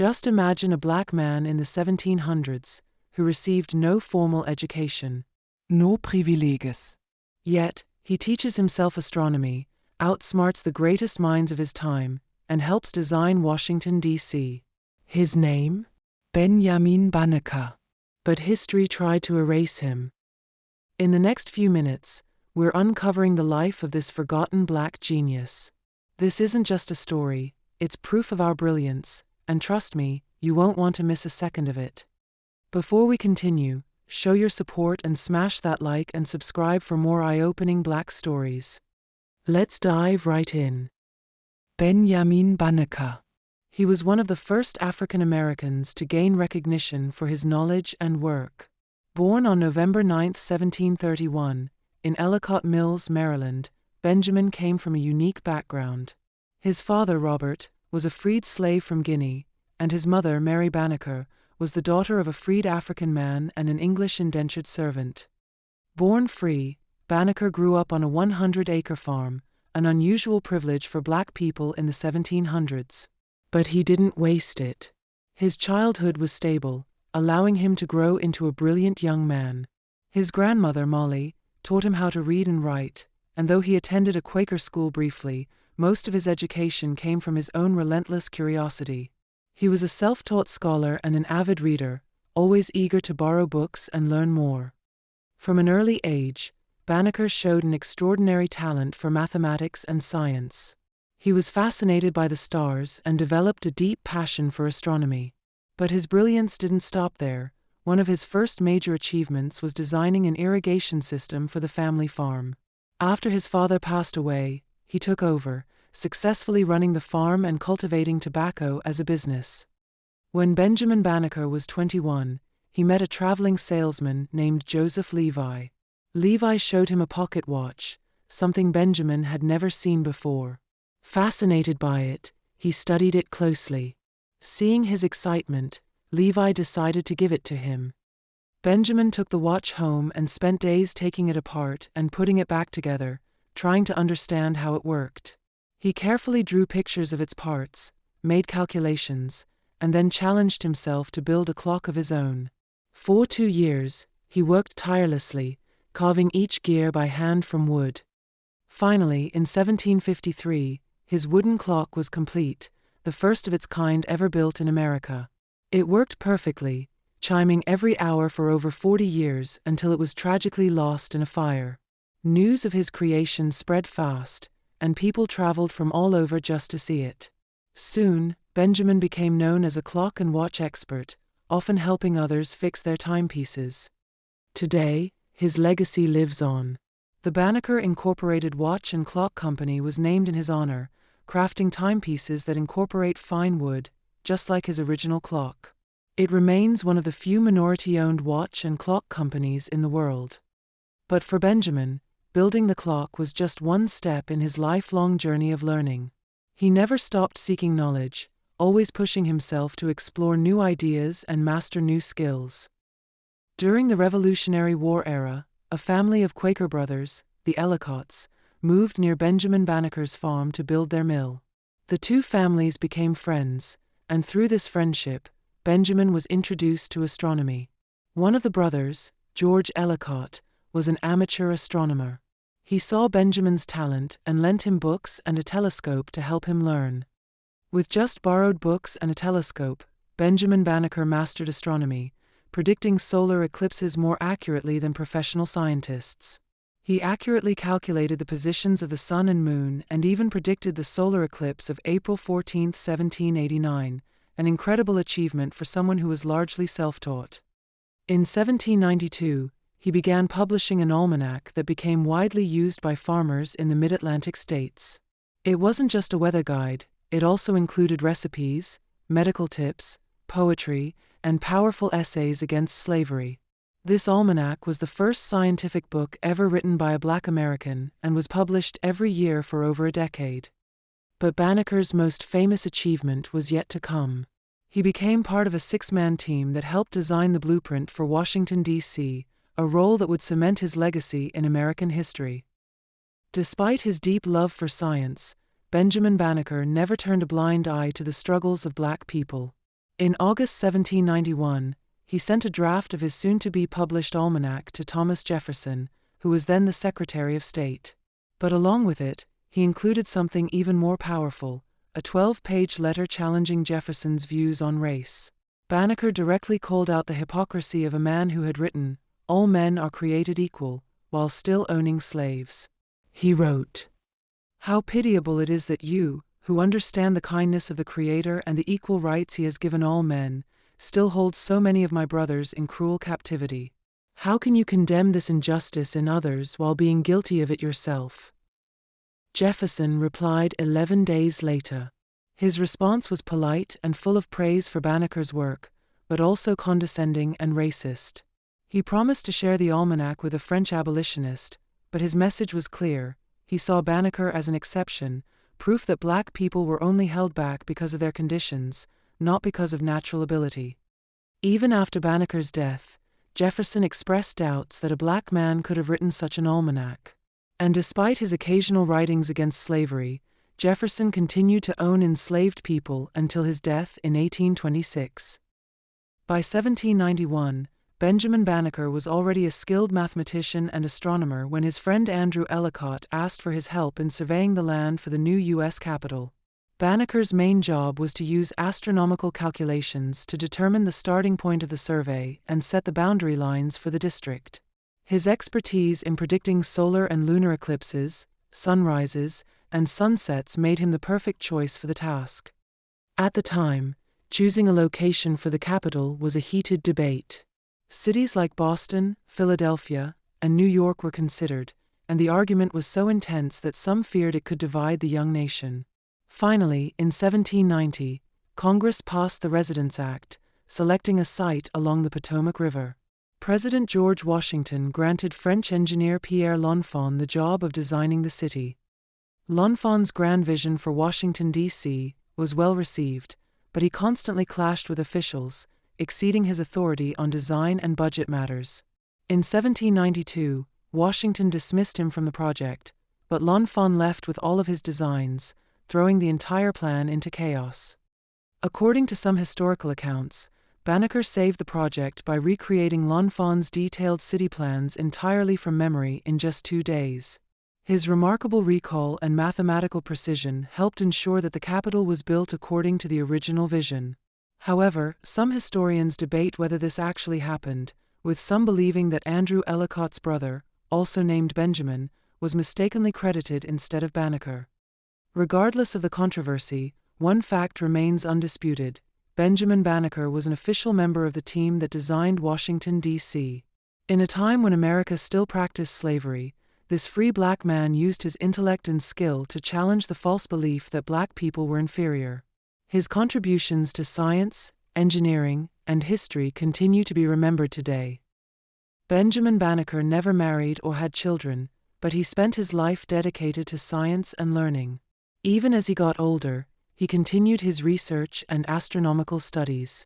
Just imagine a black man in the 1700s who received no formal education. No privileges. Yet, he teaches himself astronomy, outsmarts the greatest minds of his time, and helps design Washington, D.C. His name? Benjamin Banneker. But history tried to erase him. In the next few minutes, we're uncovering the life of this forgotten black genius. This isn't just a story, it's proof of our brilliance, and trust me, you won't want to miss a second of it. Before we continue, show your support and smash that like and subscribe for more eye-opening black stories. Let's dive right in. Benjamin Banneker. He was one of the first African Americans to gain recognition for his knowledge and work. Born on November 9, 1731, in Ellicott Mills, Maryland, Benjamin came from a unique background. His father, Robert, was a freed slave from Guinea, and his mother, Mary Banneker, was the daughter of a freed African man and an English indentured servant. Born free, Banneker grew up on a 100-acre farm, an unusual privilege for black people in the 1700s. But he didn't waste it. His childhood was stable, allowing him to grow into a brilliant young man. His grandmother, Molly, taught him how to read and write, and though he attended a Quaker school briefly, most of his education came from his own relentless curiosity. He was a self-taught scholar and an avid reader, always eager to borrow books and learn more. From an early age, Banneker showed an extraordinary talent for mathematics and science. He was fascinated by the stars and developed a deep passion for astronomy. But his brilliance didn't stop there. One of his first major achievements was designing an irrigation system for the family farm. After his father passed away, he took over, successfully running the farm and cultivating tobacco as a business. When Benjamin Banneker was 21, he met a traveling salesman named Joseph Levi. Levi showed him a pocket watch, something Benjamin had never seen before. Fascinated by it, he studied it closely. Seeing his excitement, Levi decided to give it to him. Benjamin took the watch home and spent days taking it apart and putting it back together, trying to understand how it worked. He carefully drew pictures of its parts, made calculations, and then challenged himself to build a clock of his own. For 2 years, he worked tirelessly, carving each gear by hand from wood. Finally, in 1753, his wooden clock was complete, the first of its kind ever built in America. It worked perfectly, chiming every hour for over 40 years until it was tragically lost in a fire. News of his creation spread fast, and people traveled from all over just to see it. Soon, Benjamin became known as a clock and watch expert, often helping others fix their timepieces. Today, his legacy lives on. The Banneker Incorporated Watch and Clock Company was named in his honor, crafting timepieces that incorporate fine wood, just like his original clock. It remains one of the few minority-owned watch and clock companies in the world. But for Benjamin, building the clock was just one step in his lifelong journey of learning. He never stopped seeking knowledge, always pushing himself to explore new ideas and master new skills. During the Revolutionary War era, a family of Quaker brothers, the Ellicotts, moved near Benjamin Banneker's farm to build their mill. The two families became friends, and through this friendship, Benjamin was introduced to astronomy. One of the brothers, George Ellicott, was an amateur astronomer. He saw Benjamin's talent and lent him books and a telescope to help him learn. With just borrowed books and a telescope, Benjamin Banneker mastered astronomy, predicting solar eclipses more accurately than professional scientists. He accurately calculated the positions of the sun and moon and even predicted the solar eclipse of April 14, 1789, an incredible achievement for someone who was largely self-taught. In 1792, he began publishing an almanac that became widely used by farmers in the mid-Atlantic states. It wasn't just a weather guide, it also included recipes, medical tips, poetry, and powerful essays against slavery. This almanac was the first scientific book ever written by a Black American and was published every year for over a decade. But Banneker's most famous achievement was yet to come. He became part of a 6-man team that helped design the blueprint for Washington, D.C., a role that would cement his legacy in American history. Despite his deep love for science, Benjamin Banneker never turned a blind eye to the struggles of Black people. In August 1791, he sent a draft of his soon-to-be published almanac to Thomas Jefferson, who was then the Secretary of State. But along with it, he included something even more powerful, a 12-page letter challenging Jefferson's views on race. Banneker directly called out the hypocrisy of a man who had written, "All men are created equal," while still owning slaves. He wrote, "How pitiable it is that you, who understand the kindness of the Creator and the equal rights He has given all men, still hold so many of my brothers in cruel captivity. How can you condemn this injustice in others while being guilty of it yourself?" Jefferson replied 11 days later. His response was polite and full of praise for Banneker's work, but also condescending and racist. He promised to share the almanac with a French abolitionist, but his message was clear. He saw Banneker as an exception, proof that black people were only held back because of their conditions, not because of natural ability. Even after Banneker's death, Jefferson expressed doubts that a black man could have written such an almanac. And despite his occasional writings against slavery, Jefferson continued to own enslaved people until his death in 1826. By 1791, Benjamin Banneker was already a skilled mathematician and astronomer when his friend Andrew Ellicott asked for his help in surveying the land for the new U.S. Capitol. Banneker's main job was to use astronomical calculations to determine the starting point of the survey and set the boundary lines for the district. His expertise in predicting solar and lunar eclipses, sunrises, and sunsets made him the perfect choice for the task. At the time, choosing a location for the Capitol was a heated debate. Cities like Boston, Philadelphia, and New York were considered, and the argument was so intense that some feared it could divide the young nation. Finally, in 1790, Congress passed the Residence Act, selecting a site along the Potomac River. President George Washington granted French engineer Pierre L'Enfant the job of designing the city. L'Enfant's grand vision for Washington, D.C., was well received, but he constantly clashed with officials, exceeding his authority on design and budget matters. In 1792, Washington dismissed him from the project, but L'Enfant left with all of his designs, throwing the entire plan into chaos. According to some historical accounts, Banneker saved the project by recreating L'Enfant's detailed city plans entirely from memory in just 2 days. His remarkable recall and mathematical precision helped ensure that the Capitol was built according to the original vision. However, some historians debate whether this actually happened, with some believing that Andrew Ellicott's brother, also named Benjamin, was mistakenly credited instead of Banneker. Regardless of the controversy, one fact remains undisputed: Benjamin Banneker was an official member of the team that designed Washington, D.C. In a time when America still practiced slavery, this free black man used his intellect and skill to challenge the false belief that black people were inferior. His contributions to science, engineering, and history continue to be remembered today. Benjamin Banneker never married or had children, but he spent his life dedicated to science and learning. Even as he got older, he continued his research and astronomical studies.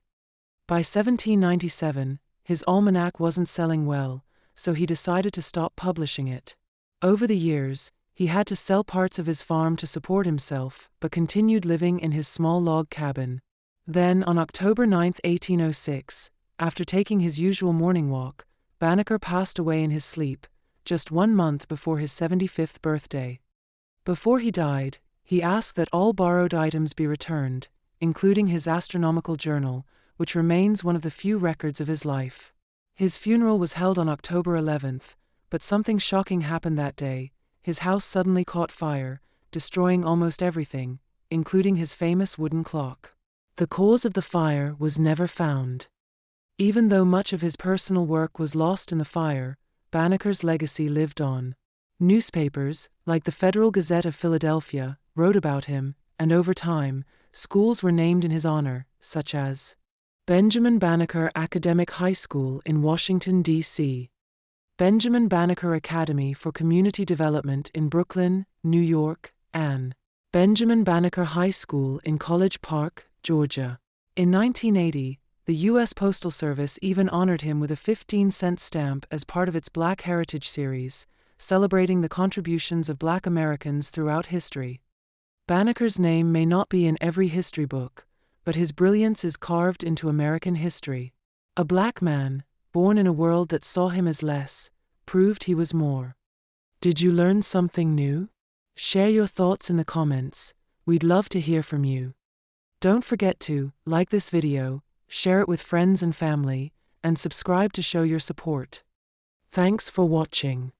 By 1797, his almanac wasn't selling well, so he decided to stop publishing it. Over the years, he had to sell parts of his farm to support himself, but continued living in his small log cabin. Then, on October 9, 1806, after taking his usual morning walk, Banneker passed away in his sleep, just 1 month before his 75th birthday. Before he died, he asked that all borrowed items be returned, including his astronomical journal, which remains one of the few records of his life. His funeral was held on October 11th, but something shocking happened that day. His house suddenly caught fire, destroying almost everything, including his famous wooden clock. The cause of the fire was never found. Even though much of his personal work was lost in the fire, Banneker's legacy lived on. Newspapers, like the Federal Gazette of Philadelphia, wrote about him, and over time, schools were named in his honor, such as Benjamin Banneker Academic High School in Washington, D.C., Benjamin Banneker Academy for Community Development in Brooklyn, New York, and Benjamin Banneker High School in College Park, Georgia. In 1980, the U.S. Postal Service even honored him with a 15-cent stamp as part of its Black Heritage series, celebrating the contributions of Black Americans throughout history. Banneker's name may not be in every history book, but his brilliance is carved into American history. A black man, born in a world that saw him as less, proved he was more. Did you learn something new? Share your thoughts in the comments. We'd love to hear from you. Don't forget to like this video, share it with friends and family, and subscribe to show your support. Thanks for watching.